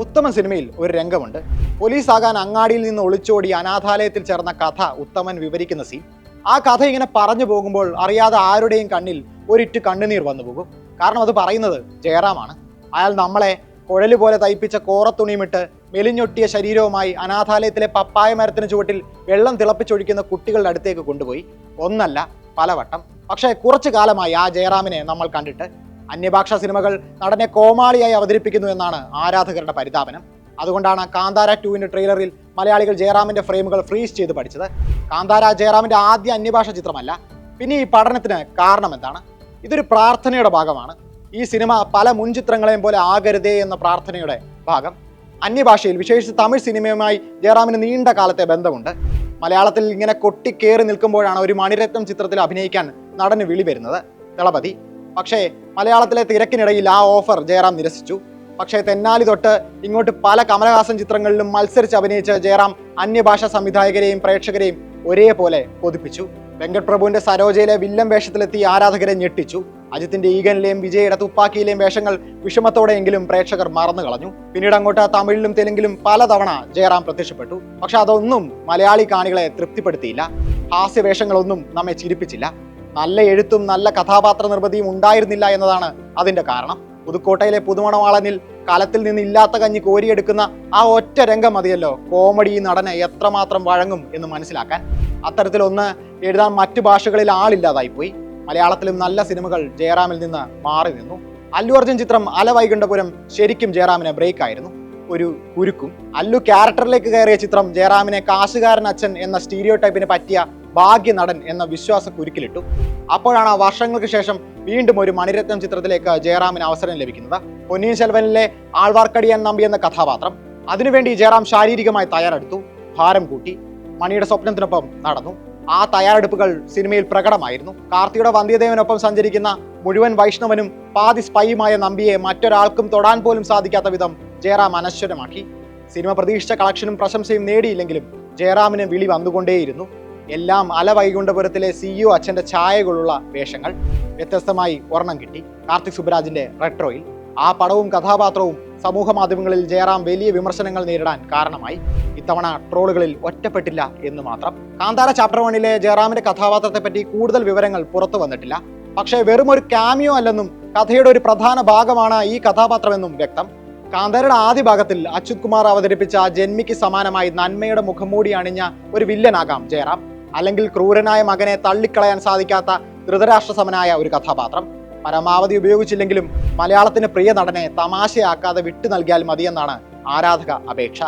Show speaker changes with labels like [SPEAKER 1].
[SPEAKER 1] ഉത്തമൻ സിനിമയിൽ ഒരു രംഗമുണ്ട്. പോലീസാകാൻ അങ്ങാടിയിൽ നിന്ന് ഒളിച്ചോടി അനാഥാലയത്തിൽ ചേർന്ന കഥ ഉത്തമൻ വിവരിക്കുന്ന സീൻ. ആ കഥ ഇങ്ങനെ പറഞ്ഞു പോകുമ്പോൾ അറിയാതെ ആരുടെയും കണ്ണിൽ ഒരിറ്റ് കണ്ണുനീർ വന്നു പോകും. കാരണം അത് പറയുന്നത് ജയറാമാണ്. അയാൾ നമ്മളെ കുഴല് പോലെ തയ്പ്പിച്ച കോറത്തുണിയുമിട്ട് മെലിഞ്ഞൊട്ടിയ ശരീരവുമായി അനാഥാലയത്തിലെ പപ്പായ മരത്തിന് ചുവട്ടിൽ വെള്ളം തിളപ്പിച്ചൊഴിക്കുന്ന കുട്ടികളുടെ അടുത്തേക്ക് കൊണ്ടുപോയി. ഒന്നല്ല പലവട്ടം. പക്ഷേ കുറച്ചു കാലമായി ആ ജയറാമിനെ നമ്മൾ കണ്ടിട്ട്. അന്യഭാഷാ സിനിമകൾ നടനെ കോമാളിയായി അവതരിപ്പിക്കുന്നു എന്നാണ് ആരാധകരുടെ പരിതാപനം. അതുകൊണ്ടാണ് കാന്താര 2 ട്രെയിലറിൽ മലയാളികൾ ജയറാമിന്റെ ഫ്രെയിമുകൾ ഫ്രീസ് ചെയ്ത് പഠിച്ചത്. കാന്താര ജയറാമിന്റെ ആദ്യ അന്യഭാഷ ചിത്രമല്ല. പിന്നെ ഈ പഠനത്തിന് കാരണം എന്താണ്? ഇതൊരു പ്രാർത്ഥനയുടെ ഭാഗമാണ്. ഈ സിനിമ പല മുൻ ചിത്രങ്ങളെയും പോലെ ആകരുതേ എന്ന പ്രാർത്ഥനയുടെ ഭാഗം. അന്യഭാഷയിൽ, വിശേഷിച്ച് തമിഴ് സിനിമയുമായി ജയറാമിന് നീണ്ട കാലത്തെ ബന്ധമുണ്ട്. മലയാളത്തിൽ ഇങ്ങനെ കൊട്ടിക്കേറി നിൽക്കുമ്പോഴാണ് ഒരു മണിരത്നം ചിത്രത്തിൽ അഭിനയിക്കാൻ നടന് വിളി വരുന്നത്, ദളപതി. പക്ഷേ മലയാളത്തിലെ തിരക്കിനിടയിൽ ആ ഓഫർ ജയറാം നിരസിച്ചു. പക്ഷേ തെന്നാലി തൊട്ട് ഇങ്ങോട്ട് പല കമലഹാസൻ ചിത്രങ്ങളിലും മത്സരിച്ച് അഭിനയിച്ച ജയറാം അന്യഭാഷാ സംവിധായകരെയും പ്രേക്ഷകരെയും ഒരേപോലെ കൊതിപ്പിച്ചു. വെങ്കട് പ്രഭുവിന്റെ സരോജയിലെ വില്ലൻ വേഷത്തിലെത്തി ആരാധകരെ ഞെട്ടിച്ചു. അജിത്തിന്റെ ഈഗനിലെയും വിജയുടെ തുപ്പാക്കിയിലെയും വേഷങ്ങൾ വിഷമത്തോടെയെങ്കിലും പ്രേക്ഷകർ മറന്നു കളഞ്ഞു. പിന്നീട് അങ്ങോട്ട് തമിഴിലും തെലുങ്കിലും പലതവണ ജയറാം പ്രത്യക്ഷപ്പെട്ടു. പക്ഷെ അതൊന്നും മലയാളി കാണികളെ തൃപ്തിപ്പെടുത്തിയില്ല. ഹാസ്യവേഷങ്ങളൊന്നും നമ്മെ ചിരിപ്പിച്ചില്ല. നല്ല എഴുത്തും നല്ല കഥാപാത്ര നിർമ്മിതിയും ഉണ്ടായിരുന്നില്ല എന്നതാണ് അതിന്റെ കാരണം. പുതുക്കോട്ടയിലെ പുതുമണവാളനിൽ കാലത്തിൽ നിന്ന് ഇല്ലാത്ത കഞ്ഞി കോരിയെടുക്കുന്ന ആ ഒറ്റ രംഗം മതിയല്ലോ കോമഡി നടനെ എത്രമാത്രം വഴങ്ങും എന്ന് മനസ്സിലാക്കാൻ. അത്തരത്തിലൊന്ന് എഴുതാൻ മറ്റു ഭാഷകളിൽ ആളില്ലാതായിപ്പോയി. മലയാളത്തിലും നല്ല സിനിമകൾ ജയറാമിൽ നിന്ന് മാറി നിന്നു. അല്ലു അർജുൻ ചിത്രം അലവൈകുണ്ഠപുരം ശരിക്കും ജയറാമിന് ബ്രേക്ക് ആയിരുന്നു. ഒരു കുരുക്കും. അല്ലു ക്യാരക്ടറിലേക്ക് കയറിയ ചിത്രം ജയറാമിനെ കാശുകാരൻ അച്ഛൻ എന്ന സ്റ്റീരിയോ ടൈപ്പിന് പറ്റിയ ഭാഗ്യ നടൻ എന്ന വിശ്വാസ കുരുക്കിലിട്ടു. അപ്പോഴാണ് വർഷങ്ങൾക്ക് ശേഷം വീണ്ടും ഒരു മണിരത്നം ചിത്രത്തിലേക്ക് ജയറാമിന് അവസരം ലഭിക്കുന്നത്. പൊന്നിയിൻ സെൽവനിലെ ആൾവാർക്കടിയാൻ നമ്പി എന്ന കഥാപാത്രം. അതിനുവേണ്ടി ജയറാം ശാരീരികമായി തയ്യാറെടുത്തു, ഭാരം കൂട്ടി, മണിയുടെ സ്വപ്നത്തിനൊപ്പം നടന്നു. ആ തയ്യാറെടുപ്പുകൾ സിനിമയിൽ പ്രകടമായിരുന്നു. കാർത്തിയുടെ വന്ധ്യദേവനൊപ്പം സഞ്ചരിക്കുന്ന മുഴുവൻ വൈഷ്ണവനും പാതി സ്പൈയുമായ നമ്പിയെ മറ്റൊരാൾക്കും തൊടാൻ പോലും സാധിക്കാത്ത വിധം ജയറാം അനശ്വരമാക്കി. സിനിമ പ്രതീക്ഷിച്ച കളക്ഷനും പ്രശംസയും നേടിയില്ലെങ്കിലും ജയറാമിന് വിളി വന്നുകൊണ്ടേയിരുന്നു. എല്ലാം അലവൈകുണ്ഠപുരത്തിലെ CEO അച്ഛന്റെ ഛായകളുള്ള വേഷങ്ങൾ. വ്യത്യസ്തമായി ഒരെണ്ണം കിട്ടി, കാർത്തിക് സുബ്രാജിന്റെ റെട്രോയിൽ. ആ പടവും കഥാപാത്രവും സമൂഹ മാധ്യമങ്ങളിൽ ജയറാം വലിയ വിമർശനങ്ങൾ നേരിടാൻ കാരണമായി. ഇത്തവണ ട്രോളുകളിൽ ഒറ്റപ്പെട്ടില്ല എന്ന് മാത്രം. കാന്താര ചാപ്റ്റർ 1 ജയറാമിന്റെ കഥാപാത്രത്തെ പറ്റി കൂടുതൽ വിവരങ്ങൾ പുറത്തു വന്നിട്ടില്ല. പക്ഷേ വെറും ഒരു ക്യാമിയോ അല്ലെന്നും കഥയുടെ ഒരു പ്രധാന ഭാഗമാണ് ഈ കഥാപാത്രമെന്നും വ്യക്തം. കാന്താരയുടെ ആദ്യ ഭാഗത്തിൽ അച്യുത് കുമാർ അവതരിപ്പിച്ച ജന്മിക്ക് സമാനമായി നന്മയുടെ മുഖംമൂടി അണിഞ്ഞ ഒരു വില്ലനാകാം ജയറാം. അല്ലെങ്കിൽ ക്രൂരനായ മകനെ തള്ളിക്കളയാൻ സാധിക്കാത്ത ധൃതരാഷ്ട്രസമനായ ഒരു കഥാപാത്രം. പരമാവധി ഉപയോഗിച്ചില്ലെങ്കിലും മലയാളത്തിന് പ്രിയ നടനെ തമാശയാക്കാതെ വിട്ടു നൽകിയാൽ മതിയെന്നാണ് ആരാധക അപേക്ഷ.